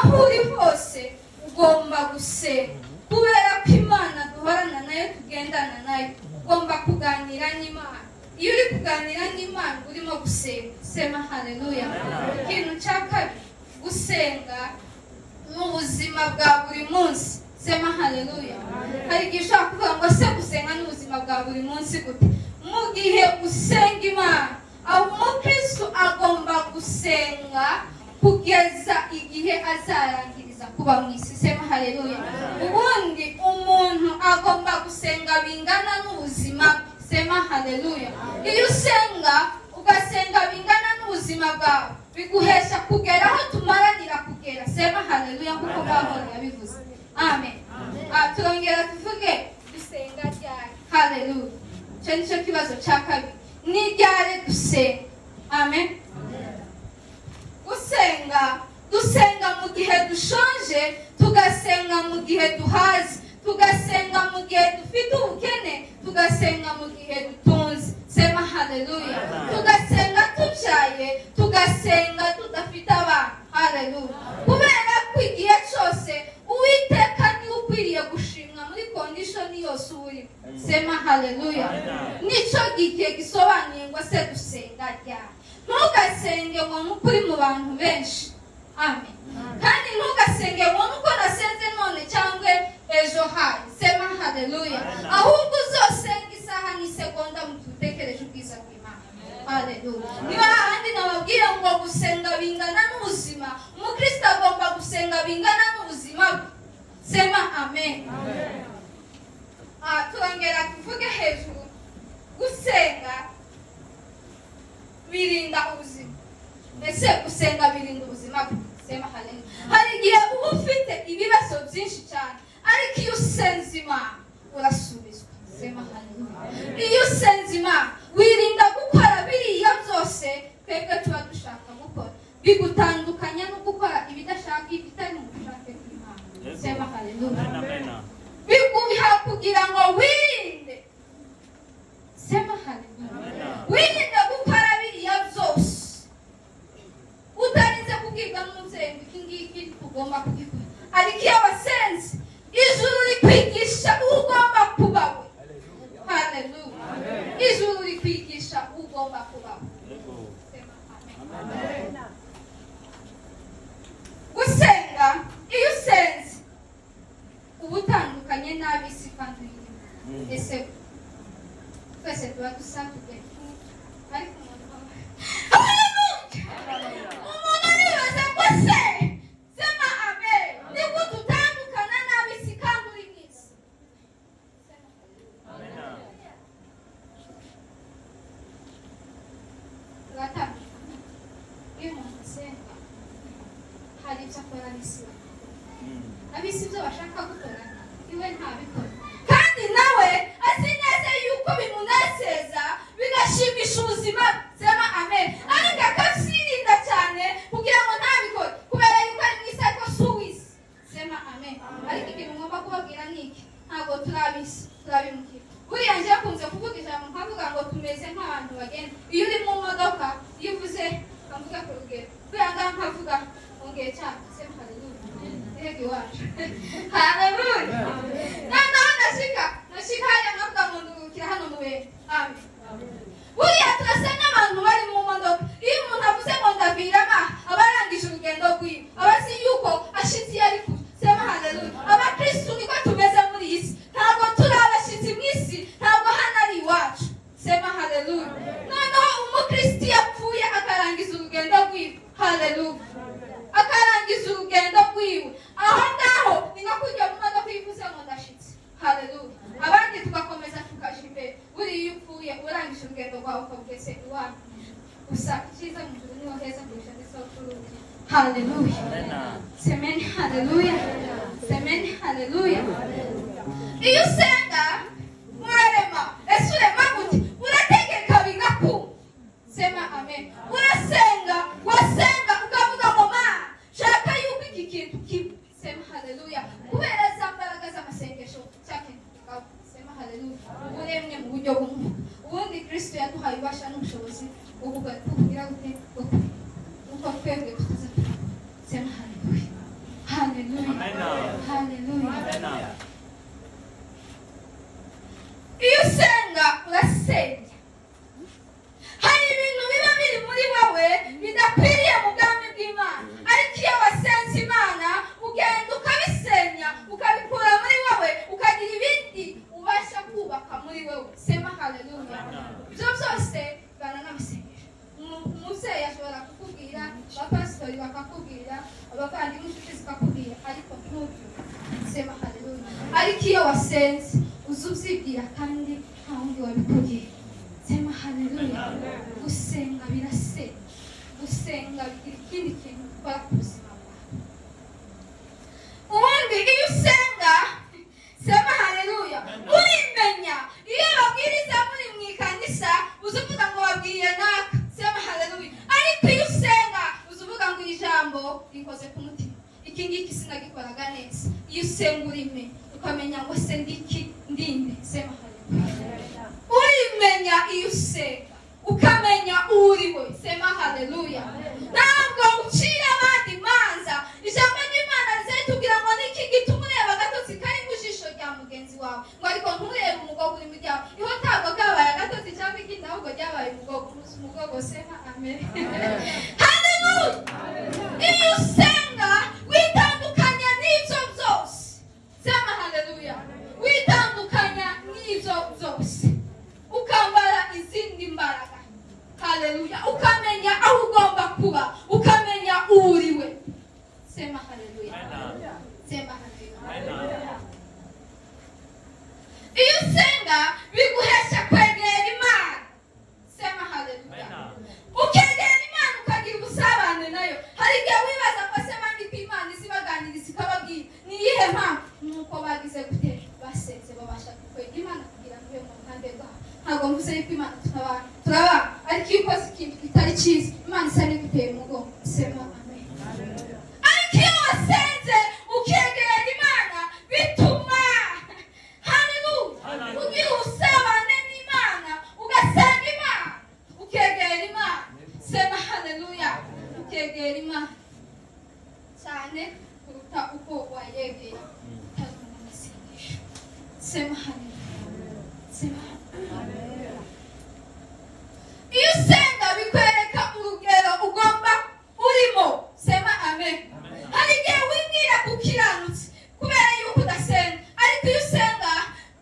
aho uri hose ugomba gusenga, kubera ko Imana duhorana nayo, tugendana nayo. Ugomba kuganira n'Imana. Iyo uri kuganira n'Imana urimo gusenga, sema haleluya. Ikintu cya kabiri, gusenga mu buzima bwa buri munsi, sema haleluya. Hari igihe ushobora kuvuga ngo se gusenga n'ubuzima bwa buri munsi gute? Mu gihe usenga Imana, umukristo agomba gusenga kugeza igihe azarangiriza kuba mu isi, sema haleluya. Ubundi umuntu agomba gusenga bingana n'ubuzima, sema haleluya. Iyo usenga ugasenga bingana n'ubuzima bwawe, biguhesha kugera aho tumaranira kugera, sema haleluya, kuko Pawulo yabivuze. Amen. Turongera tuvuge dusenga ryari? Haleluya. Icyo nicyo kibazo cya kabiri, ni ryari dusenga? Amen. Dusenga mu gihe dushonje, tugasenga mu gihe duhaze, tugasenga mu gihe dufite ubukene, tugasenga mu gihe dutunze, sema haleluya. Tugasenga tubyaye, tugasenga tudafite abana, haleluya. Kubera ko igihe cyose Uwiteka niwe ukwiriye gushimwa muri condition yose uri, sema haleluya. Nicyo gihe gisobanuye ngo se dusenga ryari. Ntugasenge ngo nuko uri mu bantu benshi, amen. Kandi ntugasenge ngo nuko nasenze none cyangwa ejo hari, sema haleluya. Ahubwo uzosenga isaha n'isegonda mu tutekereje ubwiza bw'Imana, haleluya. Niba ahandi nababwira ngo gusenga bingana n'ubuzima, umukristo agomba gusenga bingana n'ubuzima, sema amen. Turongera tuvuge hejuru, gusenga birinda ubuzima. Ese gusenga birinda ubuzima, sema haleluya. Hari igihe uba ufite ibibazo byinshi cyane, ariko iyo usenze Imana urasubizwa, sema haleluya. Iyo usenze Imana wirinda gukora biriya byose twebwe tuba dushaka gukora, bigutandukanya no gukora ibidashaka, ibitari mu bushake bw'Imana, sema haleluya. Biguha kugira ngo wirinde, sema haleluya. Wirinde gukora biriya byose utarinze kubwirwa n'umubyeyi ngo iki ngiki tugomba kugikora, ariko iyo wasenze ijuru rikwigisha ugomba kuba we, haleluya. Ijuru rikwigisha ugomba kuba we, sema amen. Gusenga, iyo usenze uba utandukanye n'ab'isi kandi uyirimo. Ese twese tuba dusa tugenda, ariko umuntu aribaza ngo se, sema amen, ni gute utandukana n'ab'isi kandi uri mu isi? Turatandukana. Iyo umuntu asenga hari ibyo akora n'isi, ab'isi ibyo bashaka gukora iwe ntabikora, kandi nawe azi neza yuko bimunezeza bigashimisha ubuzima, sema amen. Ariko akabyirinda cyane kugira ngo ntabikore, kubera yuko ari mu isi ariko si uw'isi, sema amen. Ariko ikintu ngomba kubabwira ni iki, ntabwo turi ab'isi, turi ab'imukira. Buriya njye akunze kuvuga ijambo nkavuga ngo tumeze nk'abantu bagenda. Iyo uri mu modoka, iyo uvuze nkavuga ku rugero, buriya ngaha nkavuga ongeye cyane, sema haleluya. Ego iwacu, haleluya. Noneho nashika haya nkavuga ngo ndurukira hano mu bene, amen. Buriya turasa n'abantu bari mu modoka. Iyo umuntu avuze ngo ndavirama, aba arangije urugendo rwiwe, aba azi yuko ashitsi yari kure, sema haleluya. Abakristu niko tumeze muri iyi si, ntabwo turi abashitsi mu isi, ntabwo hano ari iwacu, sema haleluya. Noneho umukristu yapfuye akarangiza urugendo rwiwe, haleluya. Akarangiza urugendo rwiwe, aho ngaho ni nko kujya mu modoka yivuze ngo ndashitse, haleluya. Abandi tugakomeza tukaja imbere. Buriya iyo upfuye urangije urugendo rwawe ukabwese iwanyu, gusa icyiza mu ijuru niho heza kurusha n'isabukuru. Haleluya, semeni haleluya, semeni haleluya. Iyo usenga murarema, ese urema gute? Urategeka bigakunda, sema amen. Urasenga, wasenga ukavuga ngo Mana shaka yuko iki kintu kiba, sema haleluya. Kubera za mbaraga z'amasengesho cyakintu kikaba, sema haleluya. Uremwe mu buryo bw'umwuka. Ubundi Kristo yaduhaye ubasha n'ubushobozi bwo kugira gute, uko twebwe tukaza, sema haleluya. haleluya, haleluya. Iyo usenga urasenya. Hari ibintu biba biri muri wowe bidakwiriye mu bwami bw'Imana, ariko iyo wasenze Imana ugenda ukabisenya, ukabikura muri wowe, ukagira ibindi ubasha kubaka muri wowe. Sema haleluya. Ibyo byose bana n'amasengesho. Umubyeyi ashobora kukubwira, abapasitori bakakubwira, abavandimwe inshuti zikakubwira, ariko ntubyumve. Sema haleluya. Ariko iyo wasenze uzi ubyibwira kandi nta wundi wabikubwira. Sema haleluya. Gusenga birasenya. Gusenga bigira ikindi kintu ukora ku buzima bwawe. Ubundi iyo usenga, sema haleluya, urimenya. Iyo babwiriza muri mu ikanisa uzuvuga ngo wabwiye naka, sema haleluya. Ariko iyo usenga uzuvuga ngo iri jambo rikoze ku mutima, iki ngiki sinagikoraga neza. Iyo usenga urimenya, ukamenya ngo se ndiki ndinde. Sema haleluya. Urimenya iyo usenga, ukamenya uriwe. Sema haleluya. Ntabwo ucira abandi imanza. Ijambo ry'Imana rizatubwira ngo niki gituma ureba agatotsi kari mu jisho rya mugenzi wawe, ngo ariko nturebe umugogo uri mu ryawe. Iyo ntabwo kabaye agatotsi cyangwa ikindi, ahubwo ryabaye umugogo. Sema amen. Haleluya. Iyo usenga witandukanya n'ibyo byose. Sema haleluya. Witandukanya n'ibyo byose, ukambara izindi mbaraga. Haleluya. Ukamenya aho ugomba kuba, ukamenya uriwe. Sema haleluya. Sema haleluya. Iyo usenga biguhesha kwegera Imana. Sema haleluya. Ukegera Imana ukagira ubusabane nayo. Hari igihe wibaza ngo se bandi ku Imana izibaganiriza ikababwira ni iyihe mpamvu? Nuko bagize gute? Basenze babasha kwegera Imana kugira ngo iyo mu ruhande rwabo. Ntabwo mvuze yuko Imana turaba, ariko iyo ukoze ikintu kitari cyiza Imana isa n'iguteye umugongo. Sema amen. Ariko iyo wasenze ukegera Imana bituma haleluya ugira ubusabane n'Imana, ugasenga Imana, ukegera Imana. Sema haleluya. Ukegera Imana cyane kuruta uko wayegera utari mu masengesho. Sema haleluya. Sema haleluya. Iyo usenga bikwereka urugero ugomba urimo. Sema amen. Hari igihe wibwira kukiranutse kubera yuko udasenga, ariko iyo usenga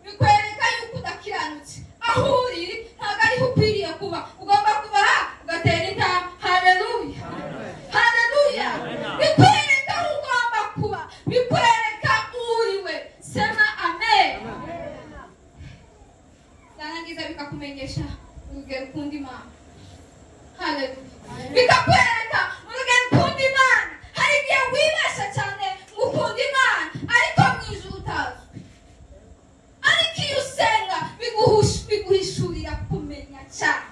bikwereka yuko udakiranutse. Aho uri ntabwo ariho ukwiriye kuba. Ugomba kuba ugatera intambwe. Haleluya. Haleluya. Bikwereka aho ugomba kuba, bikwereka uriwe. Sema amen. Narangiza bikakumenyesha urugero ukunda Imana. Haleluya. Bikakwereka urugero ukunda Imana. Hari igihe wibesha cyane ngo ukunda Imana, ariko mu ijuru utazwi. Ariko iyo usenga biguhishurira kumenya cyane.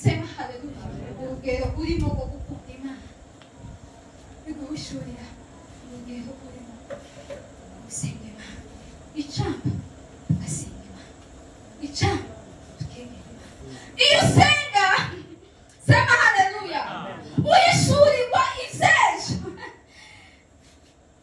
Sema haleluya. Urugero urimo rwo gukunda Imana, biguhishurira urugero urimo gusenga Imana. Icamba ugasenga Imana, icamba tukegera Imana. Iyo usenga, sema haleluya, uhishurirwa iby'ejo.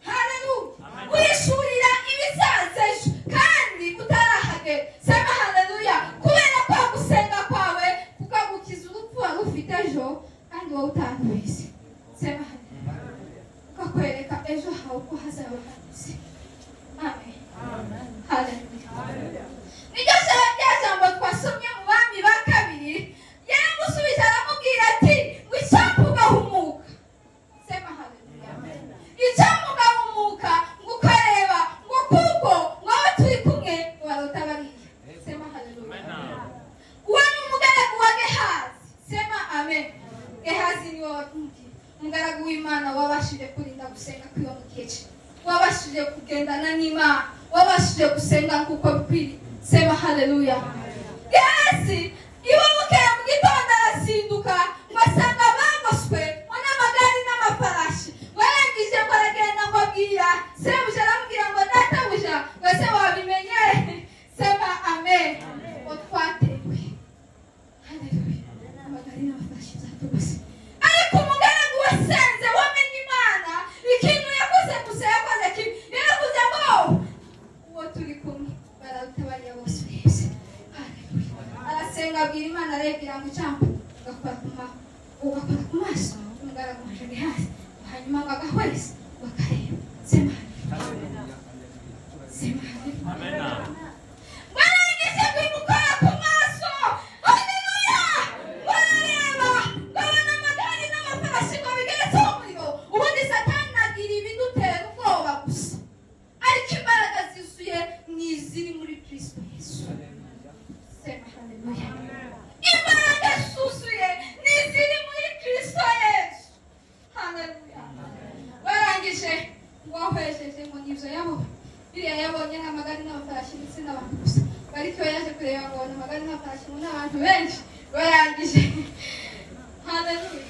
Haleluya. Uhishurira ibizaza ejo kandi utarahagera. Sema haleluya. Kubera ko gusenga kwawe kukagukiza urupfu wari ufite ejo kandi wowe utabizi. Sema haleluya. Ukakwereka ejo hawe uko hazaba hameze. Amen. Haleluya. Niryo jambo twasomye mu Bami ba kabiri. Yaramusubiza aramubwira ati ngo icyampa ugahumuka. Sema haleluya. Icyampa ugahumuka ngo ukareba ngo kuko wowe turi kumwe warota bariya. Sema haleluya. Uwo ni umugaragu wa Gehazi. Sema amen. Gehazi ni wowe umugaragu w'Imana wabashije kurinda gusenga kwiwa mu gihe cye, wabashije kugendana n'Imana, wabashije gusenga nk'uko bikwiriye. Sema haleluya. Gehazi iwe bukeye mu gitondo arazinduka ngo asanga bagoswe n'amagare n'amafarashi. Warangije ngo aragenda ngo abwira sebuja, aramubwira ngo databuja, ngo se wabimenye? Sema amen. Ngo twatewe. Haleluya. Amagare n'amafarashi zatugose. Ariko umugaragu wasenze wamenye Imana, ikintu yakoze gusa yakoze arebwira ngo icambu ugakora ku maso umugaragu wanje hasi hanyuma ngo agahwese bakareba sema amena barangije kwimukora ku maso haleluya barareba babona amagare n'amafarashi ngo bigeretseho umuriro ubundi satani agira ibidutera ubwoba gusa ariko imbaraga zuzuye ni iziri muri Kristo Yesu sema haleluya imbaraga zuzuye ni iziri muri Kristo Yesu haleluya barangije ngo ahwesheje ngo nivyo yabo biriya yabonye n'amagare n'amafarashi ndetse n'abantu gusa ariko yaje kureba ngo amagare n'amafarashi n'abantu benshi barangije haleluya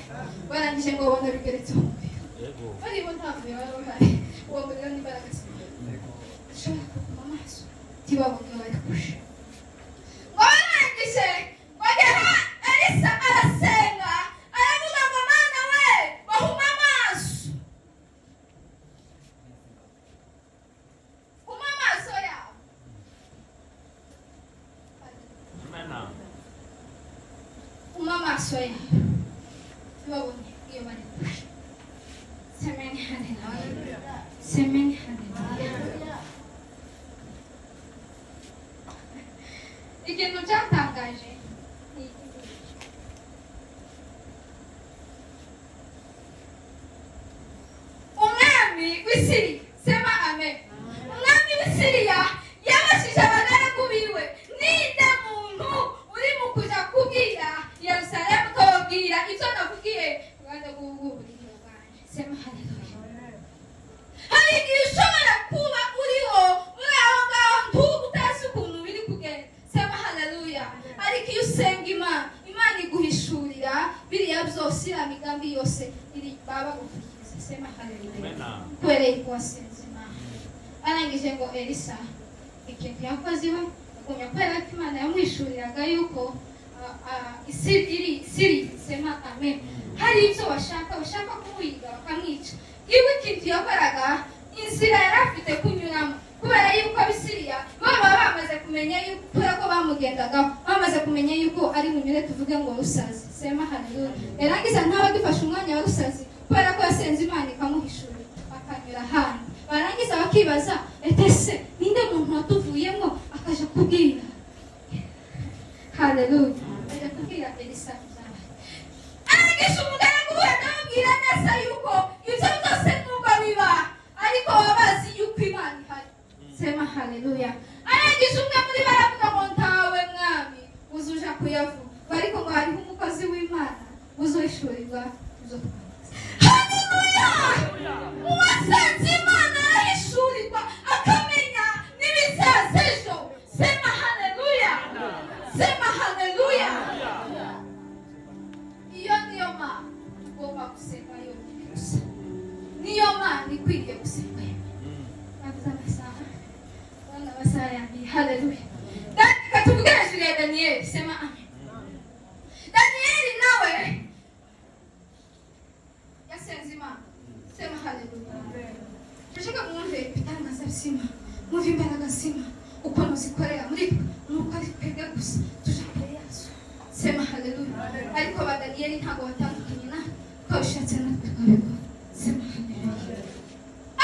barangije ngo babona bigeretseho umuriro baribo ntabwo bari bahari uwo muriro n'imbaraga ushobora kuguma amaso ntibabone bari kurusha ngo barangije bagera Elisa arasenga aravuga ngo mana we bahuma amaso huma amaso yabo huma amaso yabo ntibabone iyo bari kurusha semeni haleluya semeni haleluya ikintu cyatangaje ni umwami w'Isiriya sema amen umwami w'Isiriya yabashije abagaragu biwe ninde muntu uri mu kuja kubwira Yerusalemu ukababwira ibyo navugiye rwanda rw'uburingo bwanje sema haleluya hari igihe ushobora kuba uriho uri aho ngaho ntuba utazi ukuntu biri kugenda sema haleluya ariko iyo usenga imana iguhishurira biriya byose iriya migambi yose iri baba gukurikiza sema haleluya kwereye ko wasenze imana arangije ngo Elisa ikintu yakoze iwe agumya kubera ko imana yamwishuriraga yuko isiri sema amen hari ibyo bashaka kumuhiga bakamwica iwe ikintu yakoraga inzira yari afite kunyuramo kubera yuko abisiriya baba bamaze kumenya yuko kubera ko bamugendagaho bamaze kumenya yuko ari bunyure tuvuge ngo rusazi sema haleluya yarangiza ntabagifashe umwanya wa rusazi kubera ko yasenze imana ikamuhishura akanyura hano barangiza bakibaza ese ninde muntu watuvuyemo akaje kubwira haleluya ajya kubwira Elisa arangije umugaragu we ndamubwira neza yuko ibyo byose nubwo biba ariko wabazi yuko imana ihari sema haleluya arangije umwe muri baravuga ngo ntawe mwami uzuja kuyavuga ariko ngo hariho umukozi w'imana uzohishurirwa ibyo haleluya uwasenze imana arahishurirwa akamenya n'ibizaza ejo sema haleluya sema haleluya iyo niyo mana ugomba gusenga yonyine gusa niyo mana ikwiriye gusenga amasaha yanjye haleluya reka tuvuge hejuru ya Daniyeli sema amen Daniyeli nawe yasenze imana sema haleluya ndashaka mwumve ibitangaza bisima mwumve imbaraga zima ukuntu zikorera muri twe nuko ari twebwe gusa tuje kure yazo sema haleluya ariko ba Daniyeli ntabwo batandukanye na ko bishatse natwe twabikora sema haleluya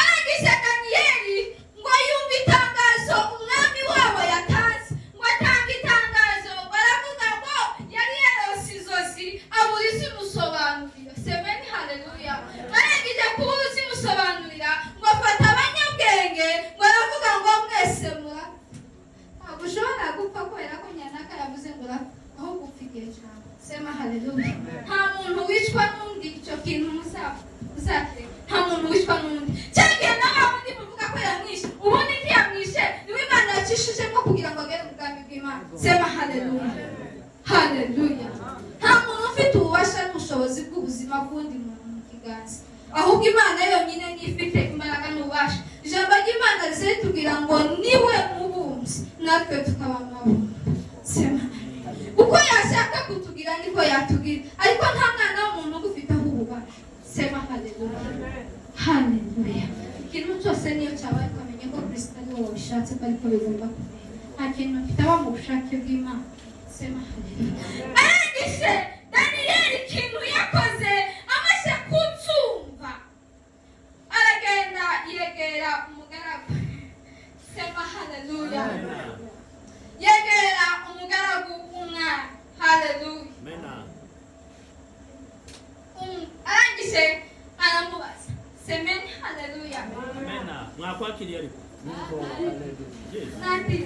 arangije Daniyeli ngo yumve itangazo umwami wabo yatanze ngo atanga itangazo baravuga ngo yari yarose izosi abura izimusobanurira semeni haleluya barangije kuba izimusobanurira ngo afata abanyabwenge ngo aravuga ngo mwese ntabwo ushobora gupfa kubera ko nyanaka yavuze ngo aho gupfa igihe cyawe sema haleluya nta muntu wicwa n'undi icyo kintu muzakire nta muntu wicwa n'undi cyagiye nawe undi muvuga ko yamwishe ubundi ntiyamwishe niwe imana yacishijemo kugira ngo agere umugambi bw'imana sema haleluya haleluya nta muntu ufite ububasha n'ubushobozi bw'ubuzima bw'undi muntu mu kiganza ahubwo imana yonyine niyo ifite imbaraga n'ububasha ijambo ry'imana ritubwira ngo niwe mubumbyi natwe tukaba amabumba sema uko yashaka kutugira niko yatugira ariko nta mwana w'umuntu ugufiteho ububasha sema haleluya haleluya ikintu cyose niyo cyabaye ukamenya ko Kristo ari wowe wabishatse ko ariko bigomba kumera nta kintu kitaba mu bushake bw'imana Sema haleluya. Arangije Daniyeli ikintu yakoze amaze kucyumva, aragenda yegera umugaragu. Sema haleluya. Yegera umugaragu w'umwami. Haleluya. Arangije aramubaza. Semeni haleluya. Mwakwakiriye ariko Nandi.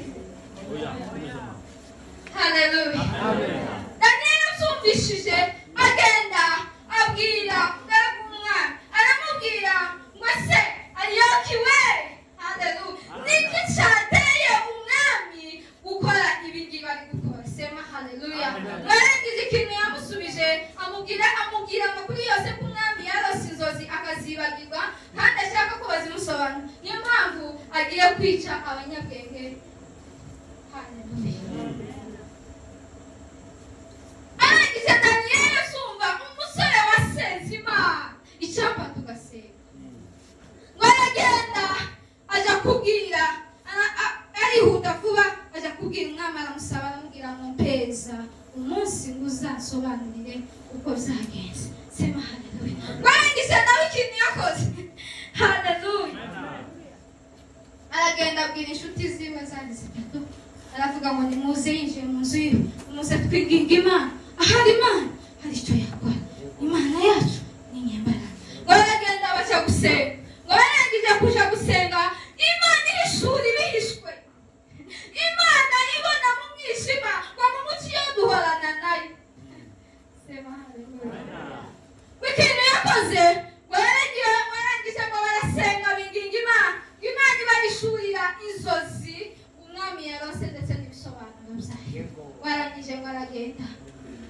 oya Haleluya. Daniel asumvishije agenda abwira umwami, aramubwira ngo se Ariyokiwe. Haleluya. Niki cyateye umwami gukora ibingibi bari gukora? Sema haleluya. Mwarangiza ikintu yamusubije, amubwira amakuru yose ko umwami yarose inzozi akazibagirwa kandi ashaka ko bazimusobanura. Niyo mpamvu agiye kwica abanyabwenge. Haleluya. Arangije Daniyeli asumva umusore wasenze Imana icyapa tugasenga, ngo aragenda ajya kubwira, arihuta vuba ajya kubwira umwami, aramusaba aramubwira ngo mpeza umunsi ngo uzasobanurire uko byagenze. Sema haleluya. Arangije nawe ikintu yakoze. Haleluya. Aragenda abwira inshuti ziwe zandi zitatu, aravuga ngo nimuze yinjiye mu nzu yiwe, nimuze twinginga Imana. Ahari Imana hari icyo yakora. Imana yacu ni inyembaraga. Ngo baragenda bajya gusenga, ngo barangije kuja gusenga, Imana ihishura ibihishwe. Imana ibona mu mwijima, ngo mu mucyo iyo duhorana nayo. Sema haleluya. Ikintu yakoze, ngo barangije ngo barasenga binginga Imana, Imana ibahishurira inzozi umwami yarose ndetse n'ibisobanuro byayo. Barangije ngo aragenda,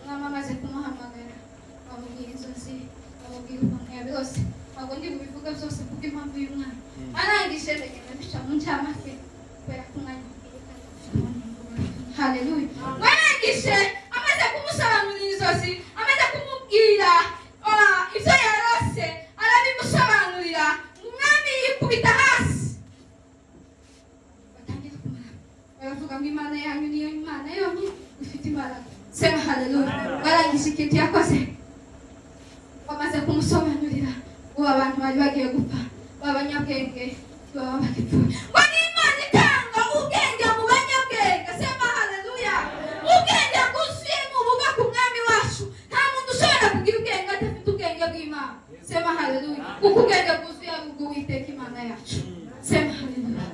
umwami amaze kumuhamagara, amubwira inzozi, amubwira ukuntu yabirose. Ntabwo ndi bubivuga byose kuko impamvu y'umwana. Arangije ndagenda bica mu ncamake kubera ko umwanya haleluya. Barangije amaze kumusobanurira inzozi, amaze kumubwira ibyo yarose, arabimusobanurira, umwami yikubita hasi. Batangira kumara, baravuga ngo Imana yanyu niyo Imana yonyine ifite imbaraga. Sema haleluya. Barangije ikintu yakoze, bamaze kumusobanurira ubu abantu bari bagiye gupfa, b'abanyabwenge baba bagipfuye. Ngo ni Imana itanga ubwenge mu banyabwenge. Sema haleluya. Ubwenge bwuzuye mubuga ku mwami wacu. Nta muntu ushobora kugira ubwenge adafite ubwenge bw'Imana. Sema haleluya. Kuko ubwenge bwuzuye ari ubw'Uwiteka Imana yacu. Sema haleluya.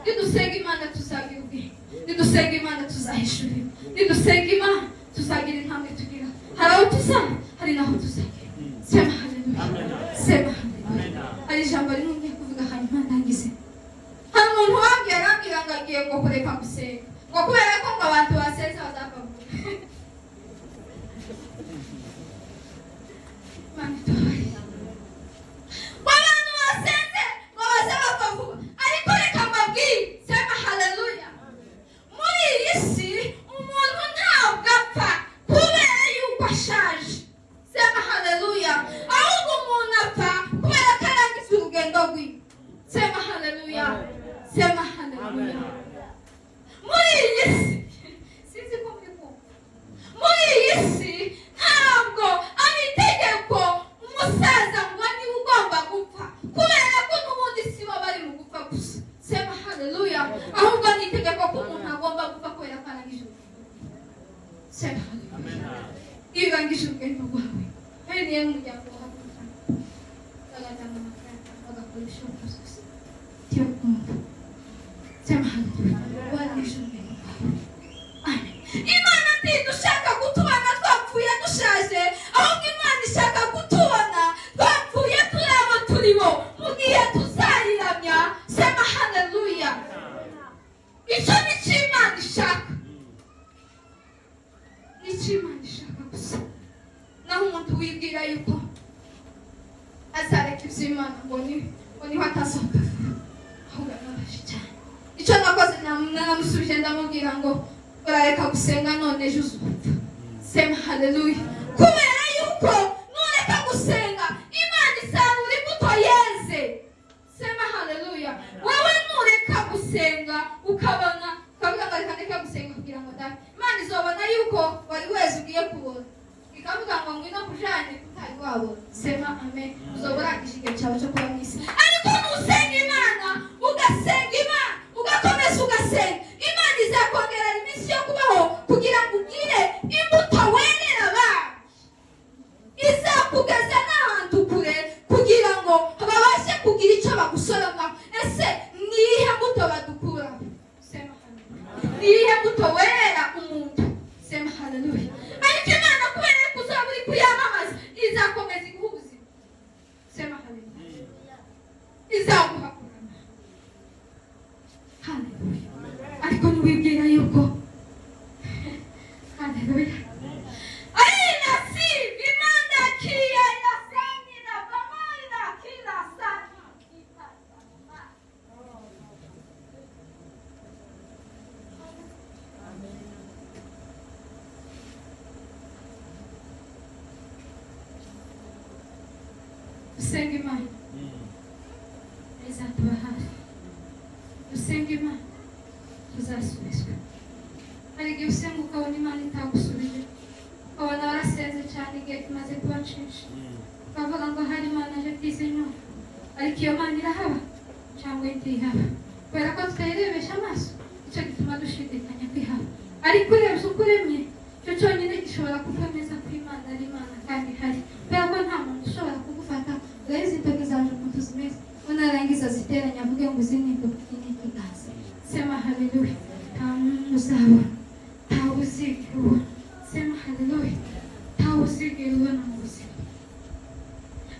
Nidusenga Imana tuzagira ubwenge, nidusenga Imana tuzahishurirwa, nidusenga Imana tuzagira intambwe tugira. Hari aho tuzaba, hari naho tuzagira. Sema haleluya. Sema haleluya. Hari ijambo rimwe ngiye kuvuga hanyuma ndangize. Hari umuntu wambwiye arambwira ngo agiye ngo kureka gusenga, ngo kubera ko ngo abantu basenze bazapfa vuba. Imana itubabarire. Abantu basenze ngo bazapfa vuba, ariko reka mbabwire. Sema haleluya. Muri iyi si umuntu ntabwo apfa kubera yuko ashaje. Sema haleluya. Ahubwo umuntu apfa kubera ko arangije urugendo rwiwe. Sema haleluya. Sema haleluya. Muri iyi si sinzi ko muri kumva, muri iyi si ntabwo ari itegeko umusaza ngo niwe ugomba gupfa, kubera ko n'ubundi si bo bari mu gupfa gusa. Sema haleluya. Ahubwo ni itegeko ko umuntu agomba gupfa kubera ko arangije urugendo. Sema haleluya. Iyo urangije urugendo rwawe, hari niyo umuryango wawe bagatanga amafaranga bagakora ibishoboka byose byo kumva. Sema haleluya. Warangije urugendo rwawe. Amen. Imana ntidushaka kutubona twapfuye dushaje, ahubwo Imana ishaka kutubona twapfuye turi abo turi bo mu gihe tuzayiramya. Sema haleluya. Icyo ni cyo Imana ishaka, ni cyo Imana ishaka gusa. Naho umuntu wibwira yuko azareka iby'Imana ngo niho atasohoka ahubwo arababaje cyane. Icyo nakoze namusubije ndamubwira ngo urareka gusenga none ejo uzupfa. Sema haleluya. Kubera yuko nureka gusenga Imana isarura imbuto yeze. Sema haleluya. Wowe nureka gusenga ukabona ukavuga ngo reka ndeke gusenga kugira ngo ndabe, Imana izobona yuko wari wese ugiye kubona ikavuga ngo ngwino kujanye kutari wabo. Sema amen. Uzobora igishige cyawe cyo kuba mwisi. Ariko nusenga Imana, ugasenga Imana, ugakomeza ugasenga, Imana izakongerera iminsi yo kubaho kugira ngo ugire imbuto werera abandi. Izakugeza n'ahantu kure kugira ngo babashe kugira icyo bagusoroma. Ese nihe mbuto badukura? Sema haleluya. Nihe mbuto werera umuntu? Sema haleluya. Ariko Imana kubera ko uzaba uri kuyamamaza izakomeza iguha ubuzima. Sema haleluya. Izaguha kurama. Haleluya. Ariko ntiwibwira yuko haleluya Usenge Imana izatuba hafi. Usenge Imana tuzasubizwa. Hari igihe usenga ukabona Imana itagusubije, ukabona warasenze cyane igihe kimaze kuba nshinshi, ukavuga ngo hari Imana aje kwiza inyuma, ariko iyo Mana irahaba cyangwa itihaba. Kubera ko tutayirebesha amaso icyo gituma dushidikanya kwihaba. Ariko urebye uko uremye icyo cyonyine gishobora kukwemeza ko Imana ari Imana kandi ihari. Kubera ko nta muntu ushobora kugufata ngo izi ntoki zaje umuntu zimeze unarangiza ziteranya avuge ngo izi ni intoki n'ikiganza. Sema haleluya. Nta muntu uzabona, ntawe uzigera ubona. Sema haleluya. Ntawe uzigera ubona mu buzima.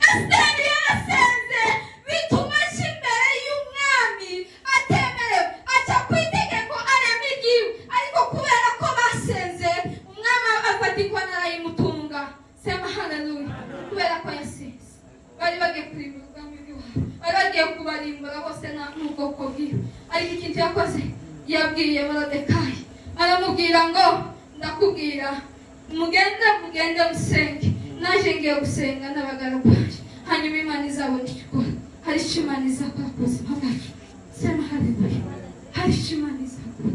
Esiteri yarasenze bituma aca imbere y'umwami atemerewe, aca ku itegeko arema igiwe. Ariko kubera ko basenze umwami afatikwa narayimutunga. Sema haleluya. Kubera ko yasenze bari bagiye kurimbura ubwami bw'iwabo, bari bagiye kubarimbura bose n'ubwoko bwiwe. Ariko ikintu yakoze yabwiye Morodekayi, aramubwira ngo ndakubwira mugende musenge, naje ngiye gusenga n'abagaragu banjye, hanyuma Imana izabona icyo ikora. Hari icyo Imana izakora ku buzima bwacu. Sema haleluya. Hari icyo Imana izakora.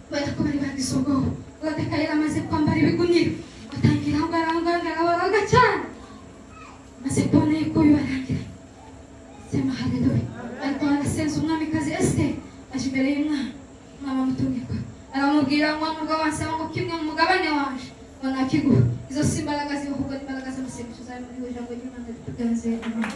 Kubera ko bari bagize ubwoba, Morodekayi yaramaze kwambara ibigunira, batangira ngaraga cyane, maze kubona yuko bibarangira. Sema haleluya. Ariko arasenze umwamikazi Esiteri aje imbere y'umwami, umwami amutumiko aramubwira ngo umugabo wansaba ngo kimwe mu mugabane waje ngo nakiguha. Izo si imbaraga ziba ahubwo ni imbaraga z'amasengesho zawe muri ijambo ry'Imana rituganze. Amen.